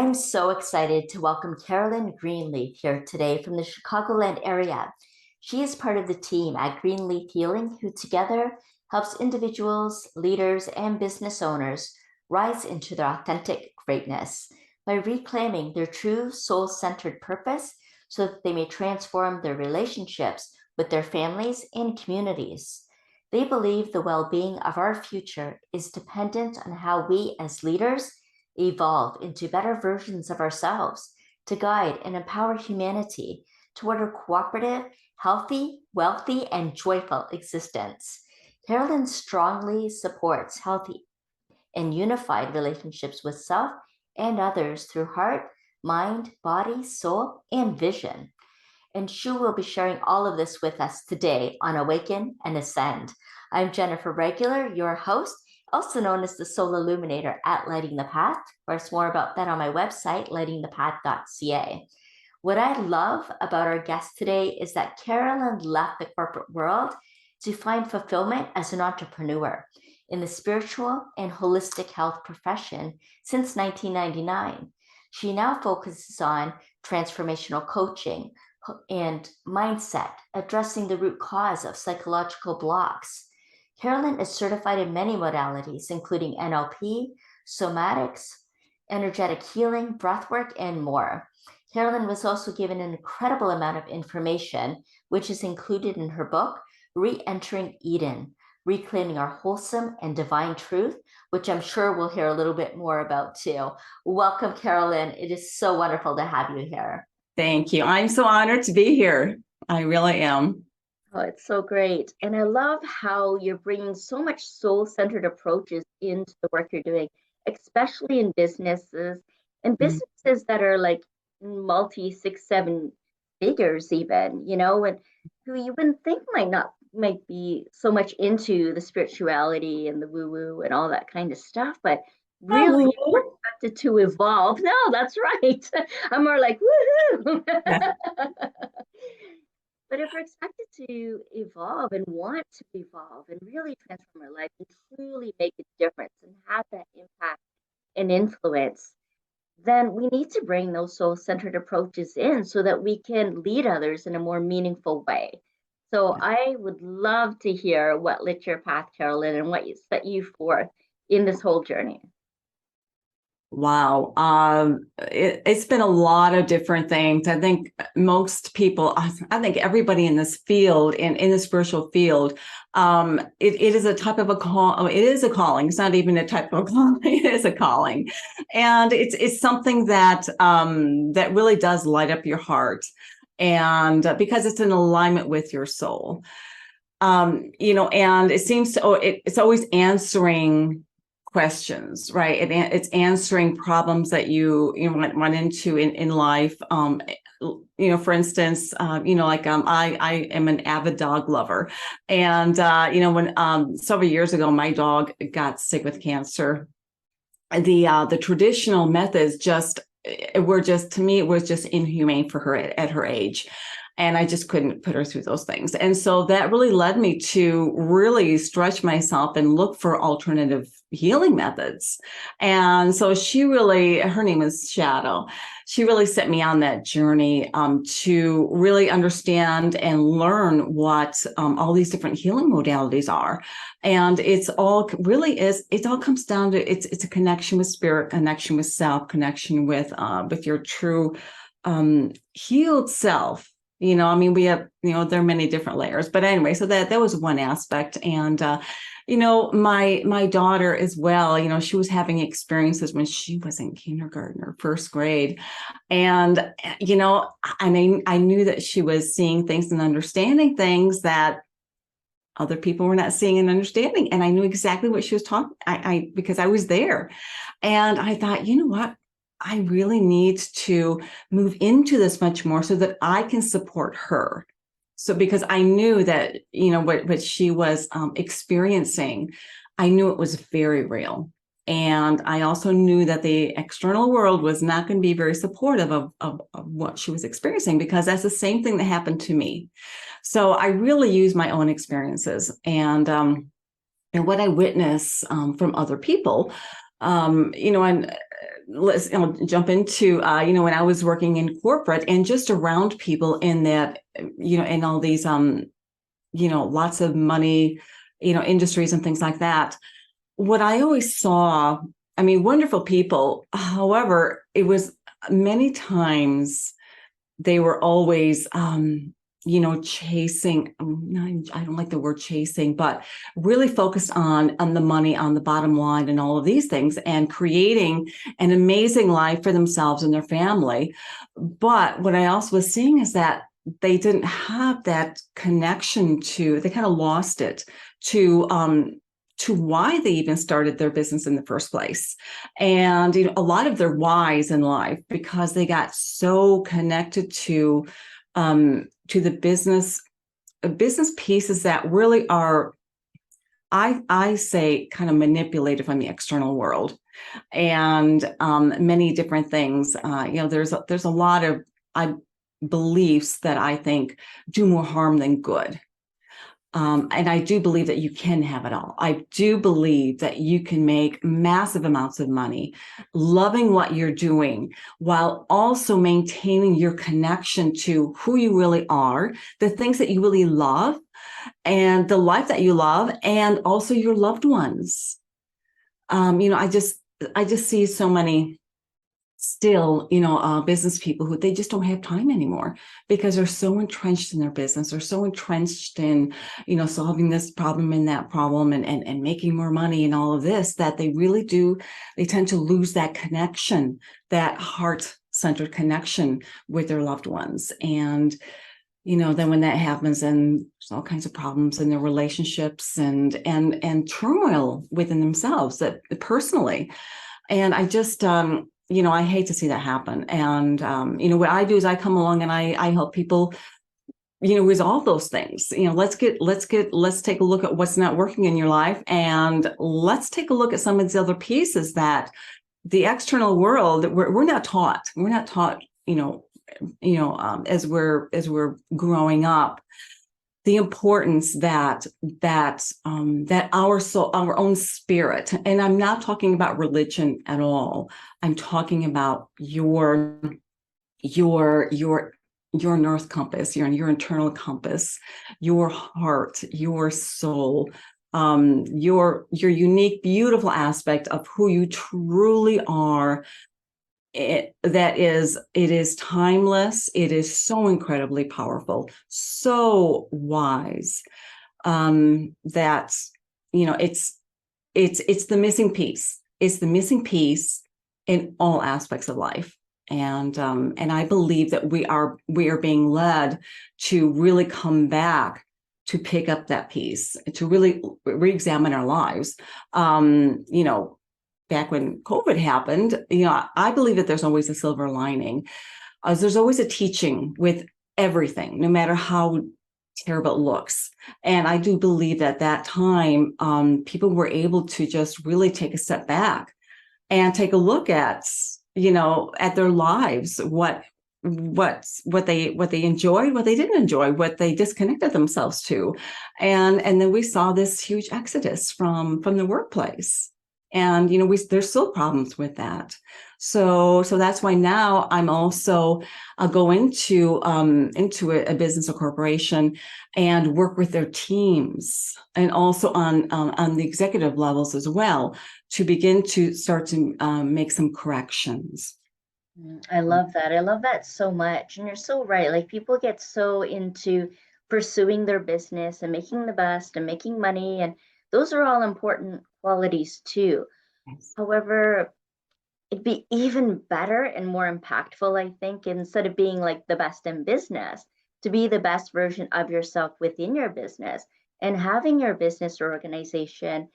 I'm so excited to welcome Carolyn Greenleaf here today from the Chicagoland area. She is part of the team at Greenleaf Healing, who together helps individuals, leaders, and business owners rise into their authentic greatness by reclaiming their true soul-centered purpose so that they may transform their relationships with their families and communities. They believe the well-being of our future is dependent on how we as leaders evolve into better versions of ourselves to guide and empower humanity toward a cooperative, healthy, wealthy, and joyful existence. Carolyn strongly supports healthy and unified relationships with self and others through heart, mind, body, soul, and vision. And she will be sharing all of this with us today on Awaken and Ascend. I'm Jennifer Regular, your host, also known as the Soul Illuminator at Lighting the Path. There's more about that on my website, lightingthepath.ca. What I love about our guest today is that Carolyn left the corporate world to find fulfillment as an entrepreneur in the spiritual and holistic health profession since 1999. She now focuses on transformational coaching and mindset, addressing the root cause of psychological blocks. Carolyn is certified in many modalities, including NLP, somatics, energetic healing, breathwork, and more. Carolyn was also given an incredible amount of information, which is included in her book, Re-Entering Eden, Reclaiming Our Wholesome and Divine Truth, which I'm sure we'll hear a little bit more about too. Welcome, Carolyn. It is so wonderful to have you here. Thank you. I'm so honored to be here. I really am. Oh, it's so great. And I love how you're bringing so much soul-centered approaches into the work you're doing, especially in businesses and businesses that are like multi 6, 7 figures even, and who you wouldn't think might be so much into the spirituality and the woo-woo and all that kind of stuff, but really we're expected to evolve. No, that's right. I'm more like, woohoo. Yeah. But if we're expected to evolve and want to evolve and really transform our life and truly make a difference and have that impact and influence, then we need to bring those soul-centered approaches in so that we can lead others in a more meaningful way. So I would love to hear what lit your path, Carolyn, and what set you forth in this whole journey. Wow. It's been a lot of different things. I think most people, I think everybody in this field, in the spiritual field, it is a type of a call. It is a calling. It's not even a type of calling. It is a calling. And it's something that, that really does light up your heart. And because it's in alignment with your soul, and it seems to, it's always answering questions, right? It's answering problems that you run into in life. For instance, I am an avid dog lover, and when several years ago my dog got sick with cancer, the traditional methods to me it was just inhumane for her at her age. And I just couldn't put her through those things. And so that really led me to really stretch myself and look for alternative healing methods. And so her name is Shadow. She really set me on that journey to really understand and learn what all these different healing modalities are. And it all comes down to, it's a connection with spirit, connection with self, connection with your true healed self. We have, there are many different layers, but anyway, so that was one aspect. And, my daughter as well, she was having experiences when she was in kindergarten or first grade. And, I knew that she was seeing things and understanding things that other people were not seeing and understanding. And I knew exactly what she was talking, because I was there. And I thought, you know what? I really need to move into this much more so that I can support her. So because I knew that, what she was experiencing, I knew it was very real. And I also knew that the external world was not going to be very supportive of what she was experiencing, because that's the same thing that happened to me. So I really used my own experiences and what I witness from other people, and let's jump into when I was working in corporate and just around people in that, in all these lots of money, industries and things like that. What I always saw, I mean, wonderful people. However, it was many times they were always chasing. I don't like the word chasing, but really focused on the money, on the bottom line, and all of these things, and creating an amazing life for themselves and their family. But what I also was seeing is that they didn't have that connection to. They kind of lost it to why they even started their business in the first place. And a lot of their whys in life, because they got so connected to the business pieces that really are, I say, kind of manipulated from the external world, and many different things. There's a lot of beliefs that I think do more harm than good. And I do believe that you can have it all. I do believe that you can make massive amounts of money loving what you're doing while also maintaining your connection to who you really are, the things that you really love, and the life that you love, and also your loved ones. I just see so many still, business people who they just don't have time anymore because they're so entrenched in their business. They're so entrenched in, solving this problem and that problem, and making more money and all of this, that they really do. They tend to lose that connection, that heart-centered connection with their loved ones. And, then when that happens, and there's all kinds of problems in their relationships and turmoil within themselves, that personally. And I just, I hate to see that happen. And, what I do is I come along and I help people, resolve those things. Let's take a look at what's not working in your life. And let's take a look at some of these other pieces that the external world, we're not taught. We're not taught, as we're growing up, the importance that our soul, our own spirit, and I'm not talking about religion at all. I'm talking about your north compass, your internal compass, your heart, your soul, your unique, beautiful aspect of who you truly are. It is timeless. It is so incredibly powerful, so wise, that it's the missing piece. It's the missing piece in all aspects of life. And I believe that we are being led to really come back, to pick up that piece, to really re-examine our lives. Back when COVID happened, I believe that there's always a silver lining. There's always a teaching with everything, no matter how terrible it looks. And I do believe that that time, people were able to just really take a step back and take a look at, at their lives, what they enjoyed, what they didn't enjoy, what they disconnected themselves to. And then we saw this huge exodus from the workplace. And there's still problems with that. So that's why now I'm also go into a business or corporation and work with their teams, and also on the executive levels as well, to begin to start to make some corrections. I love that. I love that so much. And you're so right. Like, people get so into pursuing their business and making the best and making money. And those are all important qualities too. Yes. However, it'd be even better and more impactful, I think, instead of being like the best in business, to be the best version of yourself within your business, and having your business or organization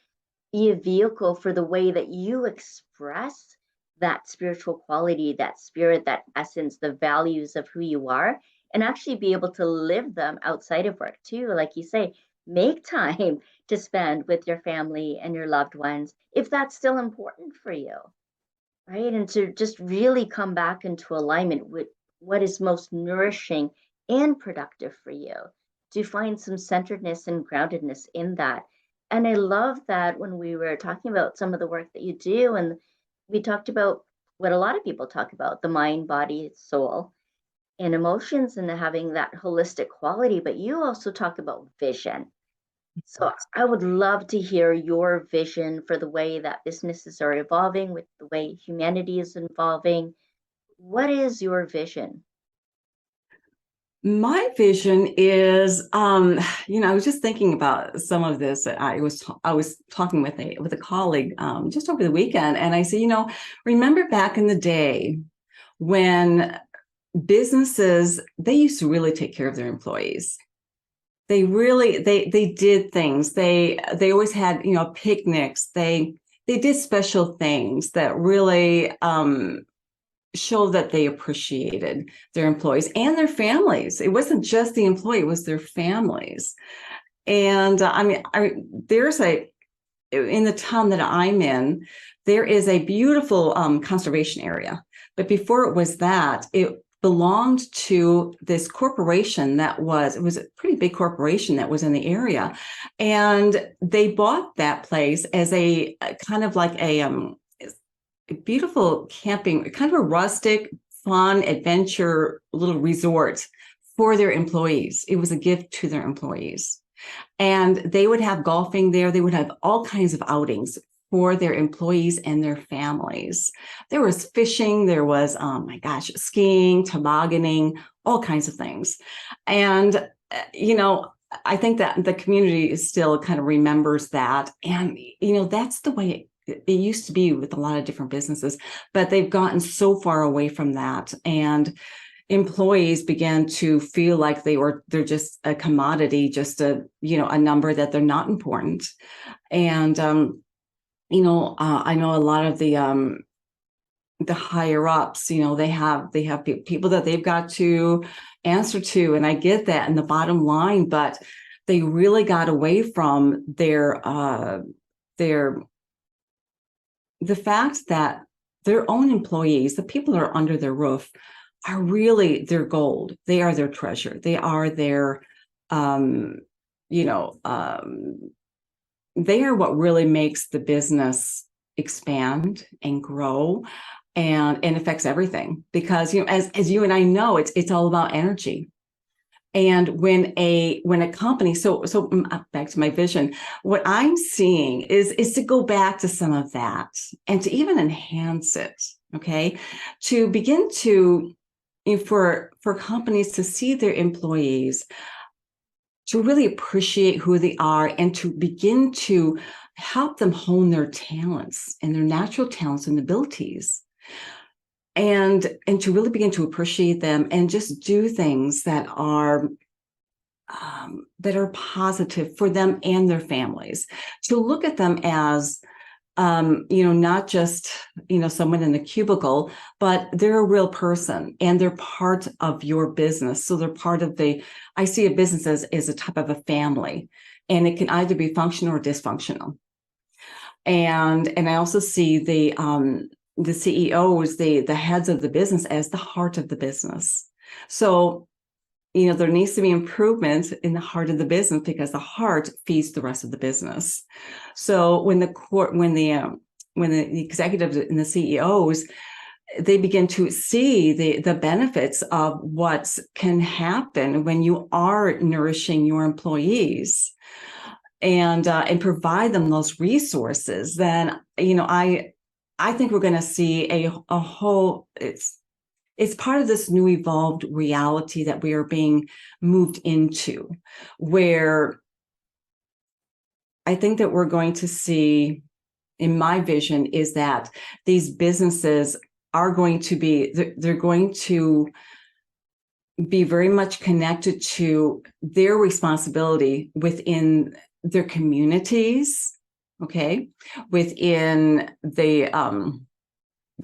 be a vehicle for the way that you express that spiritual quality, that spirit, that essence, the values of who you are, and actually be able to live them outside of work too. Like you say, make time to spend with your family and your loved ones if that's still important for you, right? And to just really come back into alignment with what is most nourishing and productive for you, to find some centeredness and groundedness in that. And I love that when we were talking about some of the work that you do, and we talked about what a lot of people talk about, the mind, body, soul, and emotions, and having that holistic quality. But you also talk about vision. So I would love to hear your vision for the way that businesses are evolving, with the way humanity is evolving. What is your vision? My vision is, I was just thinking about some of this. I was talking with a colleague just over the weekend, and I said, remember back in the day when businesses, they used to really take care of their employees. They did things. They always had, picnics. They did special things that really show that they appreciated their employees and their families. It wasn't just the employee, it was their families. And there's in the town that I'm in, there is a beautiful conservation area. But before it was that, it belonged to this corporation it was a pretty big corporation that was in the area. And they bought that place as a kind of like a beautiful camping, kind of a rustic, fun, adventure little resort for their employees. It was a gift to their employees. And they would have golfing there. They would have all kinds of outings for their employees and their families. There was fishing. There was, oh my gosh, skiing, tobogganing, all kinds of things. And, I think that the community still kind of remembers that. And, that's the way it used to be with a lot of different businesses, but they've gotten so far away from that. And employees began to feel like they're just a commodity, just a number, that they're not important. And, I know a lot of the higher ups, they have people that they've got to answer to. And I get that in the bottom line, but they really got away from the fact that their own employees, the people that are under their roof, are really their gold. They are their treasure. They are their, they are what really makes the business expand and grow, and affects everything. Because, as you and I know, it's all about energy. And when a company, so back to my vision, what I'm seeing is to go back to some of that and to even enhance it. Okay, to begin to, for companies to see their employees, to really appreciate who they are, and to begin to help them hone their talents and their natural talents and abilities. And to really begin to appreciate them and just do things that are positive for them and their families. To look at them as, not just, someone in the cubicle, but they're a real person and they're part of your business. So they're part of I see a business as a type of a family, and it can either be functional or dysfunctional. And I also see the CEOs, the heads of the business, as the heart of the business. So, there needs to be improvement in the heart of the business, because the heart feeds the rest of the business. So when the executives and the CEOs, they begin to see the benefits of what can happen when you are nourishing your employees and provide them those resources, then, I think we're going to see a whole, it's part of this new evolved reality that we are being moved into, where I think that we're going to see, in my vision, is that these businesses are going to be, they're going to be very much connected to their responsibility within their communities, okay, within the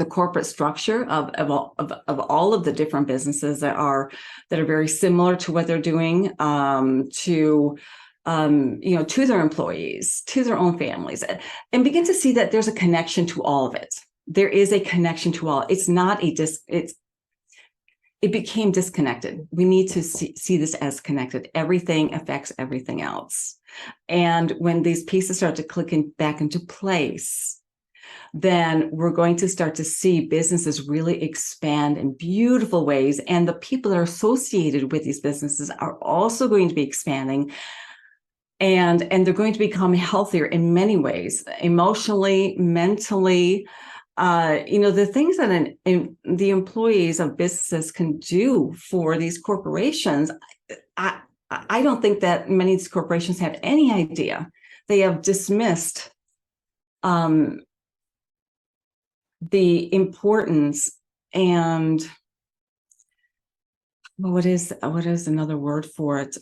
corporate structure of all of the different businesses that are very similar to what they're doing, to their employees, to their own families, and begin to see that there's a connection to all of it. There is a connection to all. It's not it became disconnected. We need to see this as connected. Everything affects everything else. And when these pieces start to click back into place, then we're going to start to see businesses really expand in beautiful ways. And the people that are associated with these businesses are also going to be expanding. And they're going to become healthier in many ways, emotionally, mentally. The things that the employees of businesses can do for these corporations, I don't think that many of these corporations have any idea. They have dismissed the importance and what is another word for it?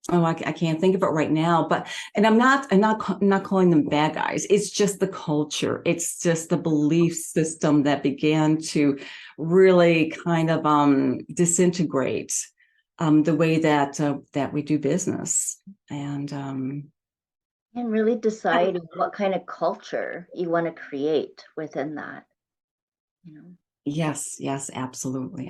I can't think of it right now, and I'm not calling them bad guys. It's just the culture. It's just the belief system that began to really kind of disintegrate the way that we do business. And really deciding what kind of culture you want to create within that, you know. Yes, absolutely.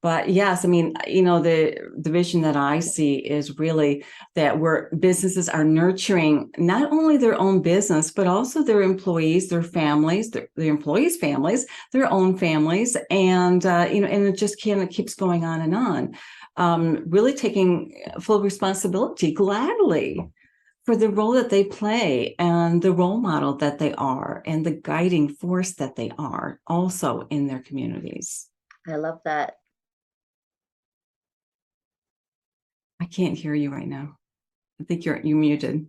But yes, I mean, the vision that I see is really that where businesses are nurturing not only their own business, but also their employees, their families, the employees' families, their own families, and and it just keeps going on and on. Really taking full responsibility gladly for the role that they play and the role model that they are and the guiding force that they are also in their communities. I love that. I can't hear you right now. I think you muted.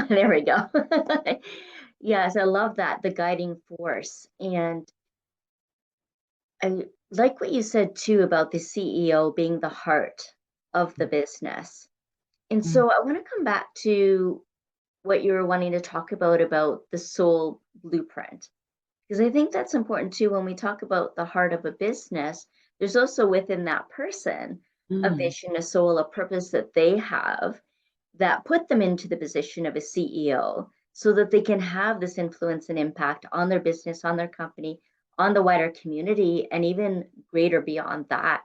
There we go. Yes, I love that, the guiding force. And I like what you said too about the CEO being the heart of the business. And Mm. so I want to come back to what you were wanting to talk about the soul blueprint. Because I think that's important too when we talk about the heart of a business, there's also within that person a Mm. vision, a soul, a purpose that they have that put them into the position of a CEO so that they can have this influence and impact on their business, on their company, on the wider community, and even greater beyond that.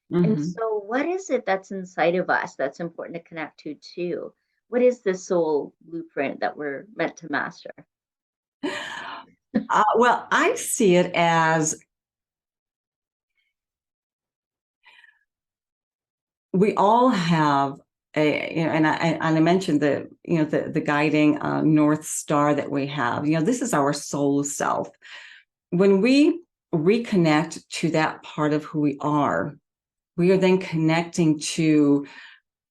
And Mm-hmm. so, what is it that's inside of us that's important to connect to, too? What is the soul blueprint that we're meant to master? Well, I see it as we all have and I mentioned the guiding North Star that we have. This is our soul self. When we reconnect to that part of who we are then connecting to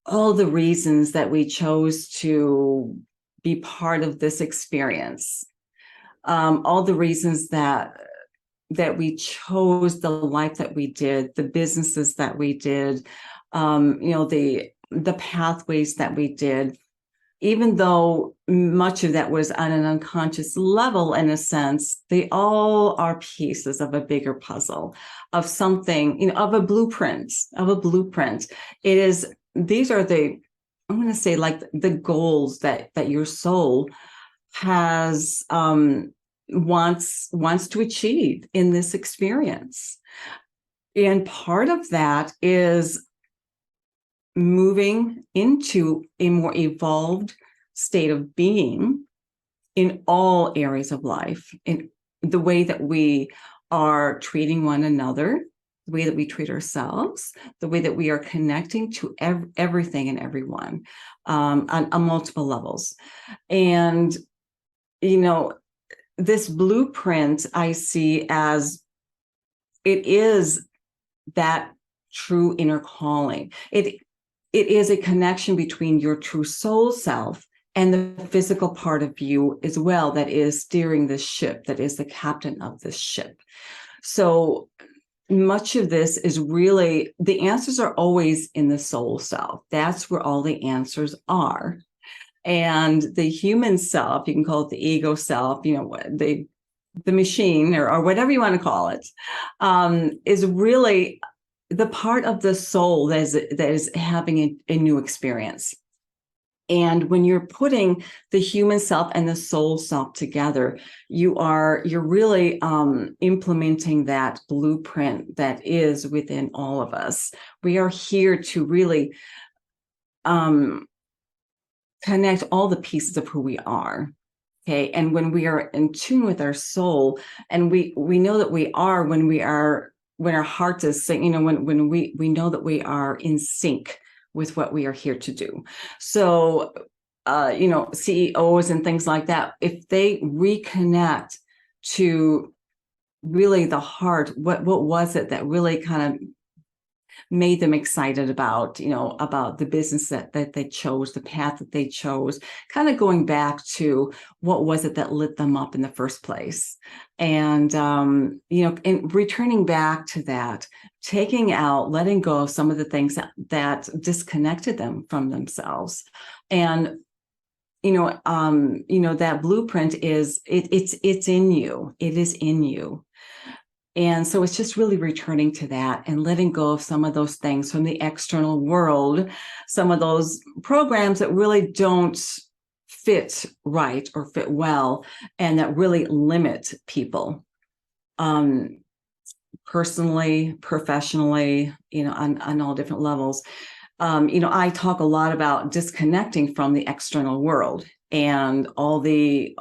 all the reasons that we chose to be part of this experience, all the reasons that we chose the life that we did, the businesses that we did, the pathways that we did, even though much of that was on an unconscious level, in a sense, they all are pieces of a bigger puzzle, of something, of a blueprint. These are I'm going to say, like, the goals that your soul has, wants to achieve in this experience. And part of that is moving into a more evolved state of being in all areas of life, in the way that we are treating one another, the way that we treat ourselves, the way that we are connecting to everything and everyone, on multiple levels. And, this blueprint I see as it is that true inner calling. It is a connection between your true soul self and the physical part of you as well that is steering this ship, that is the captain of this ship. So much of this is really, the answers are always in the soul self. That's where all the answers are. And the human self, you can call it the ego self, the machine, or whatever you want to call it, is really the part of the soul that is having a new experience. And when you're putting the human self and the soul self together, you're really implementing that blueprint that is within all of us. We are here to really connect all the pieces of who we are Okay. And when we are in tune with our soul, and we know that we are when our heart is saying, when we know that we are in sync with what we are here to do. So CEOs and things like that, if they reconnect to really the heart, what was it that really kind of made them excited about the business that they chose, the path that they chose, kind of going back to what was it that lit them up in the first place. And and returning back to that, letting go of some of the things that disconnected them from themselves. And that blueprint it's in you. It is in you. And so it's just really returning to that and letting go of some of those things from the external world, some of those programs that really don't fit right or fit well, and that really limit people, personally, professionally, on all different levels. I talk a lot about disconnecting from the external world and all the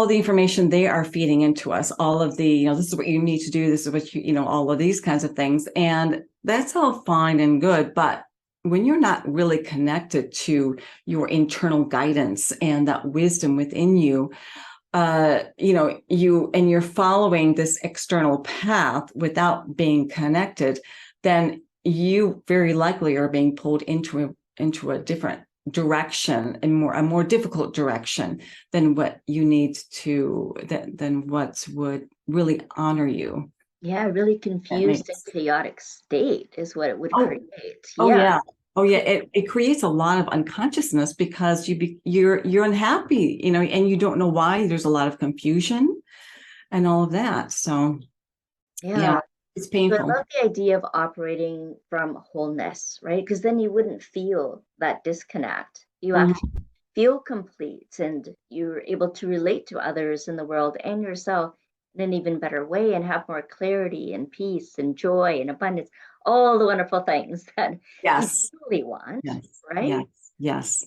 information they are feeding into us, all of the, this is what you need to do, this is what all of these kinds of things. And that's all fine and good. But when you're not really connected to your internal guidance and that wisdom within you, you're following this external path without being connected, then you very likely are being pulled into a different direction, and a more difficult direction than what you need to, than what would really honor you. Yeah, really confused and chaotic state is what it would create. Yeah. It creates a lot of unconsciousness because you're unhappy, and you don't know why. There's a lot of confusion and all of that. So yeah, it's painful. So I love the idea of operating from wholeness, right? Because then you wouldn't feel that disconnect. You actually feel complete, and you're able to relate to others in the world and yourself in an even better way, and have more clarity and peace and joy and abundance, all the wonderful things that you truly want, right? Yes.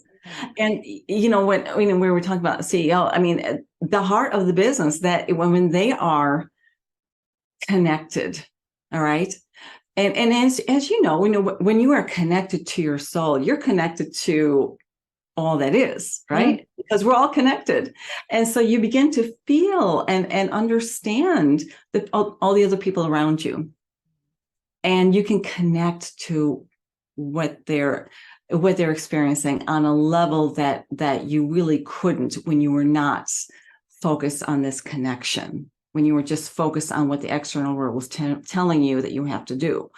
And when we were talking about CEO, I mean, the heart of the business, that when they are connected, all right. And as you know, when you are connected to your soul, you're connected to all that is, right? Because we're all connected. And so you begin to feel and understand all the other people around you. And you can connect to what they're experiencing on a level that you really couldn't when you were not focused on this connection, when you were just focused on what the external world was telling you that you have to do.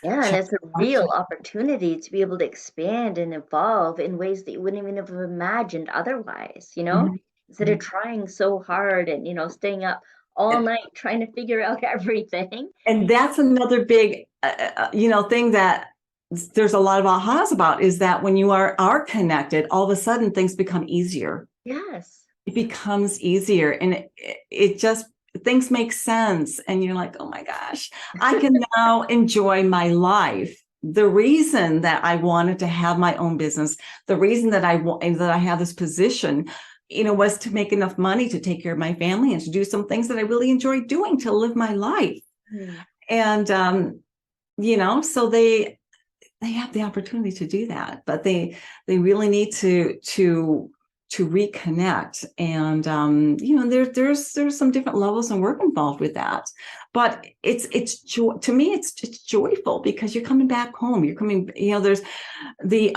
Yeah, and it's a real opportunity to be able to expand and evolve in ways that you wouldn't even have imagined otherwise, instead of trying so hard and, staying up all night trying to figure out everything. And that's another big, thing that there's a lot of ahas about, is that when you are connected, all of a sudden things become easier. Yes. It becomes easier, and it just, things make sense. And you're like, oh my gosh, I can now enjoy my life. The reason that I wanted to have my own business, the reason that I have this position, was to make enough money to take care of my family and to do some things that I really enjoy doing, to live my life. And, so they have the opportunity to do that, but they really need to reconnect. And there's some different levels and work involved with that, but it's to me it's joyful, because you're coming back home, you're coming, there's the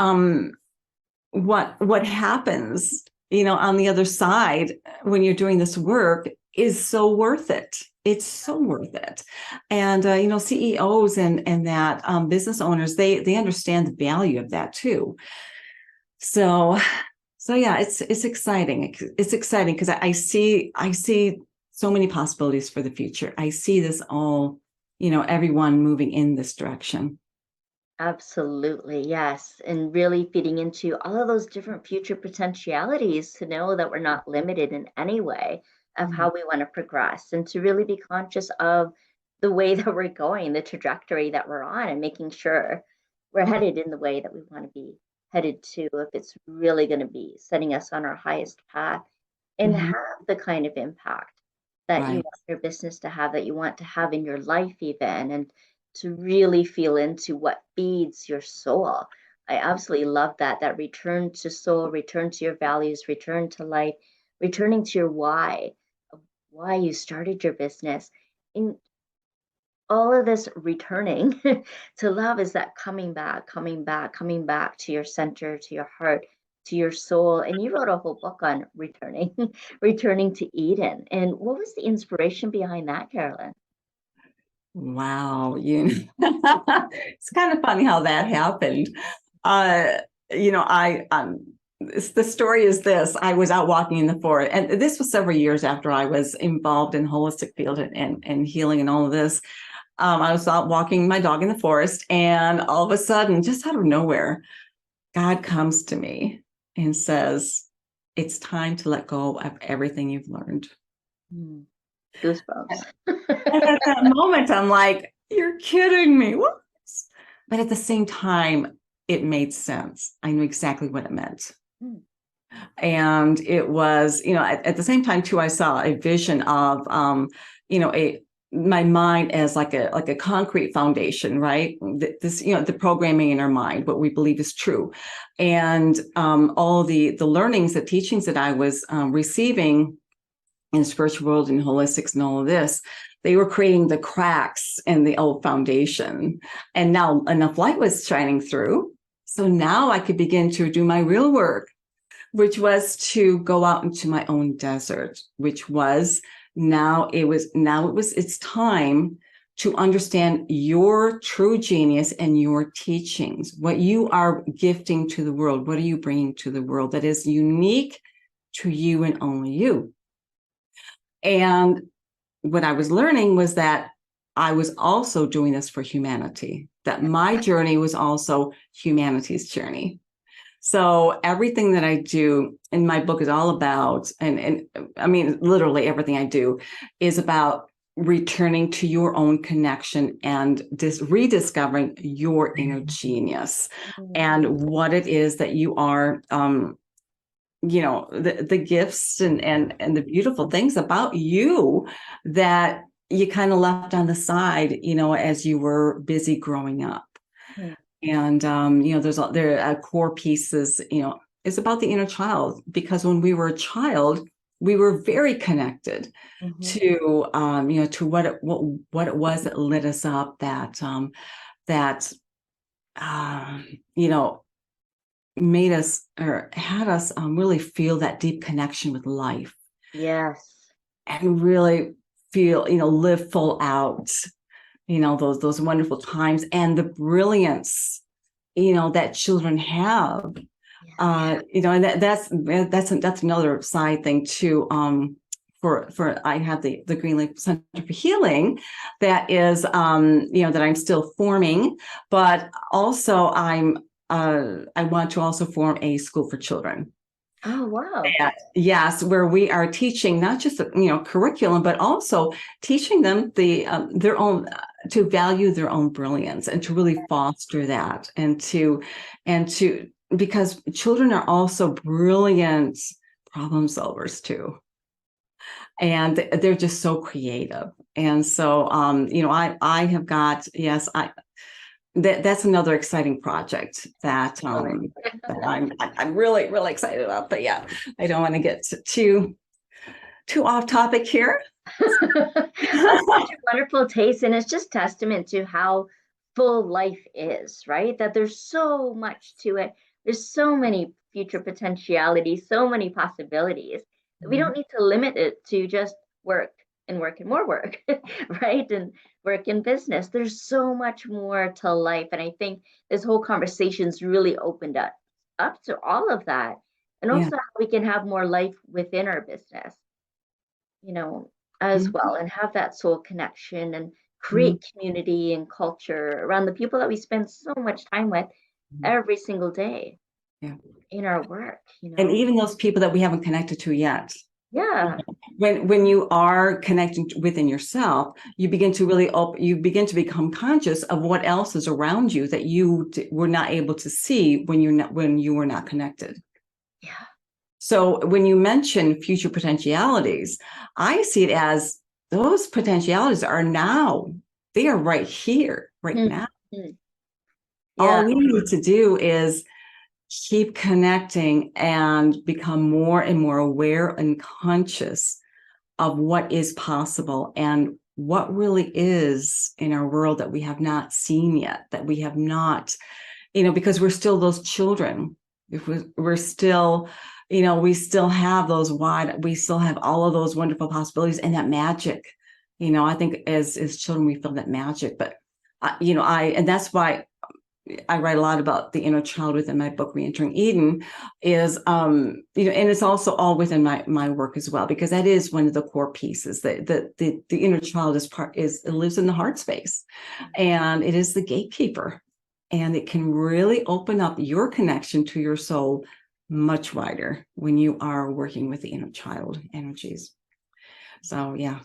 what happens on the other side when you're doing this work is so worth it. It's so worth it. And CEOs and that business owners, they understand the value of that too. So yeah, it's exciting. It's exciting because I see so many possibilities for the future. I see this all, everyone moving in this direction. Absolutely, yes. And really feeding into all of those different future potentialities, to know that we're not limited in any way of how we want to progress, and to really be conscious of the way that we're going, the trajectory that we're on, and making sure we're headed in the way that we want to be headed to, if it's really going to be setting us on our highest path and Mhm. have the kind of impact that you Right. want your business to have, that you want to have in your life, even, and to really feel into what feeds your soul. I absolutely love that. That return to soul, return to your values, return to life, returning to your why, of why you started your business. In all of this returning to love is that coming back, coming back, coming back to your center, to your heart, to your soul. And you wrote a whole book on returning, returning to Eden. And what was the inspiration behind that, Carolyn? Wow. It's kind of funny how that happened. Uh, the story is this. I was out walking in the forest, and this was several years after I was involved in holistic field and healing and all of this. I was out walking my dog in the forest, and all of a sudden, just out of nowhere, God comes to me and says, "It's time to let go of everything you've learned." Hmm. Goosebumps. And at that moment, I'm like, "You're kidding me." What? But at the same time, it made sense. I knew exactly what it meant. Hmm. And it was, at the same time too, I saw a vision of, a my mind as like a concrete foundation, right? This, the programming in our mind, what we believe is true, and all the learnings, the teachings that I was receiving in spiritual world and holistics and all of this, they were creating the cracks in the old foundation. And now enough light was shining through. So now I could begin to do my real work, which was to go out into my own desert, which was it's time to understand your true genius and your teachings, what you are gifting to the world. What are you bringing to the world that is unique to you and only you? And what I was learning was that I was also doing this for humanity, that my journey was also humanity's journey. So everything that I do in my book is all about, and I mean, literally everything I do is about returning to your own connection and rediscovering your inner genius and what it is that you are, the gifts and the beautiful things about you that you kind of left on the side, as you were busy growing up. Hmm. And there are core pieces, it's about the inner child, because when we were a child, we were very connected Mhm. to to what it was that lit us up, that you know made us or had us really feel that deep connection with life Yes. and really feel, live full out, those wonderful times and the brilliance, that children have. Yeah. And that's another side thing too. For I have the Greenleaf Center for Healing that is, that I'm still forming, but also I want to also form a school for children. Oh, wow. Yes, where we are teaching not just curriculum, but also teaching them their own to value their own brilliance and to really foster that and to because children are also brilliant problem solvers too, and they're just so creative. And so I have got, yes, that's another exciting project that I'm really really excited about. But yeah, I don't want to get too off topic here. That's such a wonderful taste, and it's just testament to how full life is, right? That there's so much to it. There's so many future potentialities, so many possibilities. We don't need to limit it to just work and work and more work, right? And work in business. There's so much more to life, and I think this whole conversation's really opened up to all of that, and Yeah. also how we can have more life within our business, you know, as Mhm. well, and have that soul connection and Mhm. create community and culture around the people that we spend so much time with every single day Yeah. in our work, And even those people that we haven't connected to yet. Yeah. When you are connecting within yourself, you begin to really you begin to become conscious of what else is around you that you were not able to see when you were not connected. Yeah. So when you mention future potentialities, I see it as those potentialities are now. They are right here, right now. Mhm. All Yeah. we need to do is keep connecting and become more and more aware and conscious of what is possible and what really is in our world that we have not seen yet, that we have not, because we're still those children. If we're still, we still have we still have all of those wonderful possibilities and that magic. I think as children, we feel that magic, but, and that's why I write a lot about the inner child within my book, Reentering Eden, is, and it's also all within my work as well, because that is one of the core pieces. The inner child it lives in the heart space, and it is the gatekeeper, and it can really open up your connection to your soul much wider when you are working with the inner child energies. So yeah.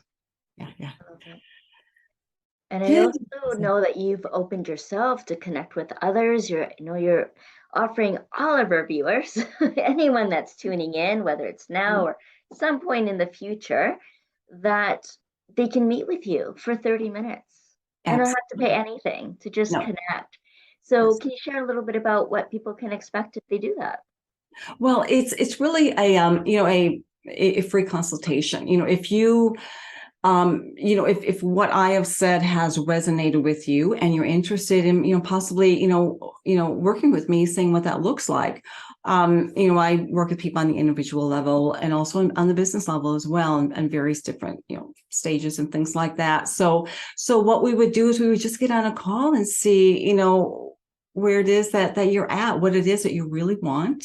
And I Yeah. also know that you've opened yourself to connect with others. You're offering all of our viewers, anyone that's tuning in, whether it's now or some point in the future, that they can meet with you for 30 minutes and don't have to pay Absolutely. anything to just No. connect. So Yes. can you share a little bit about what people can expect if they do that? Well, it's really a free consultation. If you if what I have said has resonated with you and you're interested in, possibly, working with me, seeing what that looks like. I work with people on the individual level and also on the business level as well, and various different, stages and things like that. So what we would do is we would just get on a call and see, where it is that you're at, what it is that you really want,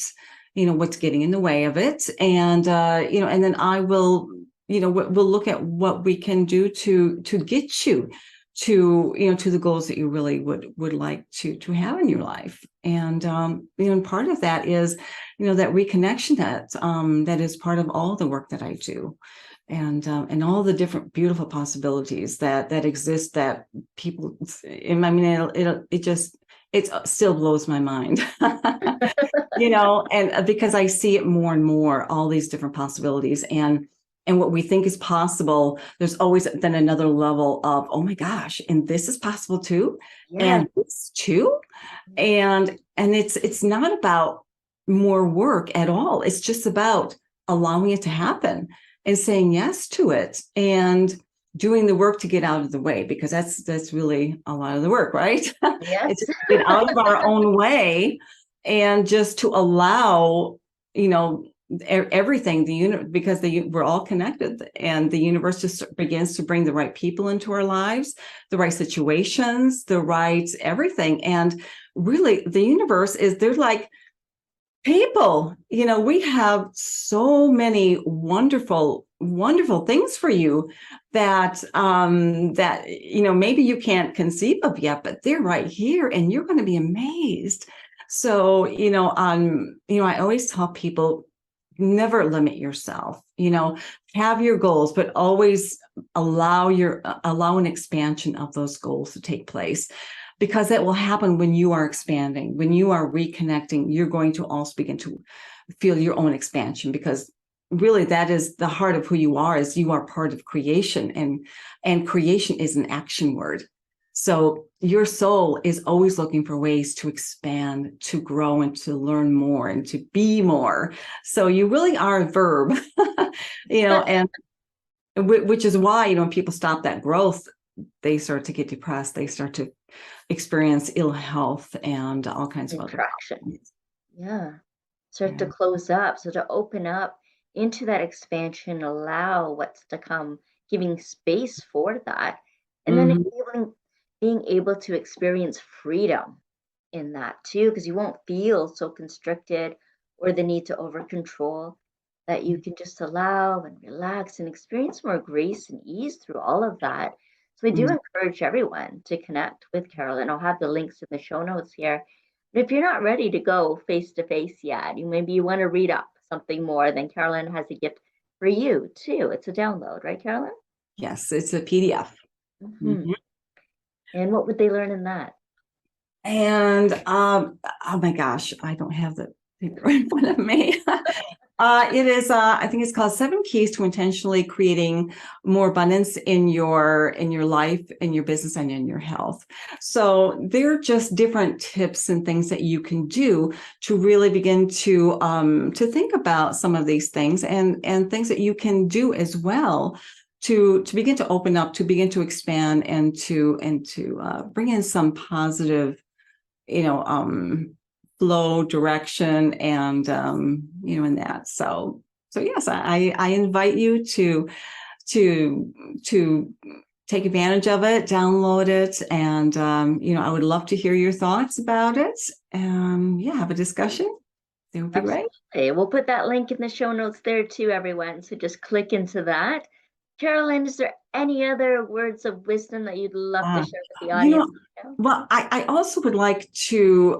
what's getting in the way of it. And, and then I will, we'll look at what we can do to get you to the goals that you really would like to have in your life. And and part of that is that reconnection that is part of all the work that I do, and all the different beautiful possibilities that exist, that people, I mean, it still blows my mind. And because I see it more and more, all these different possibilities, and what we think is possible, there's always then another level of, oh my gosh, and this is possible too, Yeah. and this too. And it's not about more work at all. It's just about allowing it to happen and saying yes to it and doing the work to get out of the way, because that's really a lot of the work, right? Yes. It's get out of our own way and just to allow, everything, because we're all connected, and the universe just begins to bring the right people into our lives, the right situations, the right everything. And really, the universe they're like people. We have so many wonderful things for you that maybe you can't conceive of yet, but they're right here and you're going to be amazed. So I always tell people, never limit yourself. Have your goals, but always allow an expansion of those goals to take place, because that will happen when you are expanding, when you are reconnecting. You're going to also begin to feel your own expansion, because really that is the heart of who you are, is you are part of creation, and creation is an action word. So your soul is always looking for ways to expand, to grow, and to learn more, and to be more. So you really are a verb, and which is why, when people stop that growth, they start to get depressed. They start to experience ill health and all kinds of other Contraction. problems. Yeah. Start to Yeah. close up. So to open up into that expansion, allow what's to come, giving space for that. And then Mhm. being able to experience freedom in that too, because you won't feel so constricted or the need to over control, that you can just allow and relax and experience more grace and ease through all of that. So I do Mhm. encourage everyone to connect with Carolyn. I'll have the links in the show notes here. But if you're not ready to go face to face yet, maybe you want to read up something more, then Carolyn has a gift for you too. It's a download, right, Carolyn? Yes, it's a PDF. Hmm. And what would they learn in that? And oh my gosh, I don't have the paper in front of me. It is I think it's called 7 Keys to Intentionally Creating More Abundance in your life, in your business, and in your health. So they're just different tips and things that you can do to really begin to think about some of these things, and things that you can do as well to begin to open up, to begin to expand, and to bring in some positive, flow, direction, and in that. So yes, I invite you to take advantage of it, download it, and I would love to hear your thoughts about it. Yeah, have a discussion. It would be great. Absolutely. We'll put that link in the show notes there too, everyone. So just click into that. Carolyn, is there any other words of wisdom that you'd love to Uh, share with the you know, audience? well, I also would like to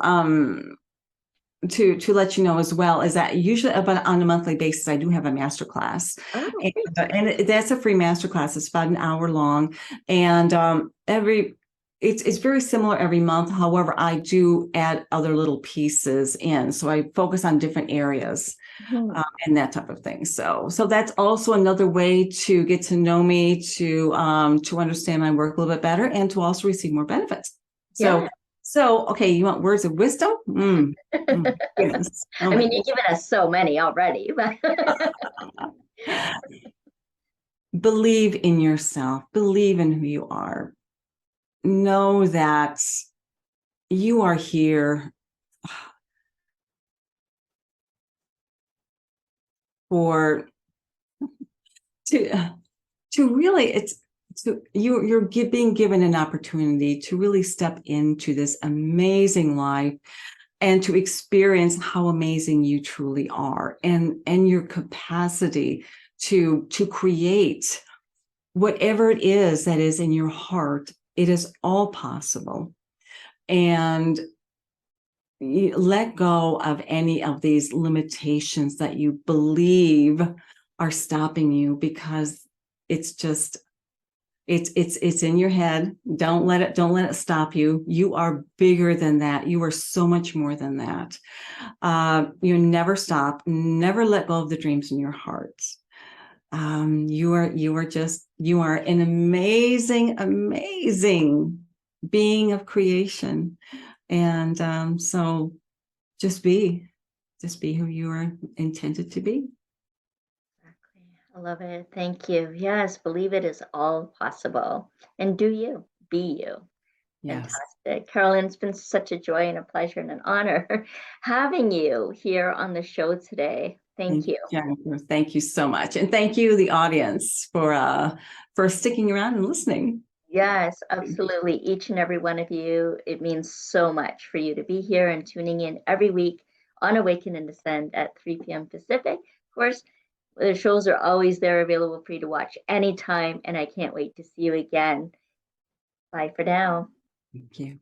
let you know as well is that usually about on a monthly basis I do have a master class, Oh, and, great. that's a free master class. It's about an hour long, and it's very similar every month. However, I do add other little pieces in, so I focus on different areas Mhm. and that type of thing. So that's also another way to get to know me, to understand my work a little bit better, and to also receive more benefits. Yeah. So okay, you want words of wisdom? Goodness. Oh I my mean, you've given us so many already, but goodness. Believe in yourself. Believe in who you are. Know that you are here for to really, you're being given an opportunity to really step into this amazing life, and to experience how amazing you truly are, and your capacity to create whatever it is that is in your heart. It is all possible. And you let go of any of these limitations that you believe are stopping you, because it's just it's in your head. Don't let it stop you. You are bigger than that. You are so much more than that. You never stop, never let go of the dreams in your heart. You are an amazing being of creation. And so just be who you are intended to be. exactly. I love it. Thank you. Yes, believe it is all possible. And do you be you? Yes. Fantastic. Carolyn, it's been such a joy and a pleasure and an honor having you here on the show today. Thank Thank you, you. Jennifer. Thank you so much. And thank you, the audience, for sticking around and listening. Yes, absolutely. Each and every one of you, it means so much for you to be here and tuning in every week on Awaken and Ascend at 3 p.m. Pacific. Of course, the shows are always there available for you to watch anytime, and I can't wait to see you again. Bye for now. Thank you.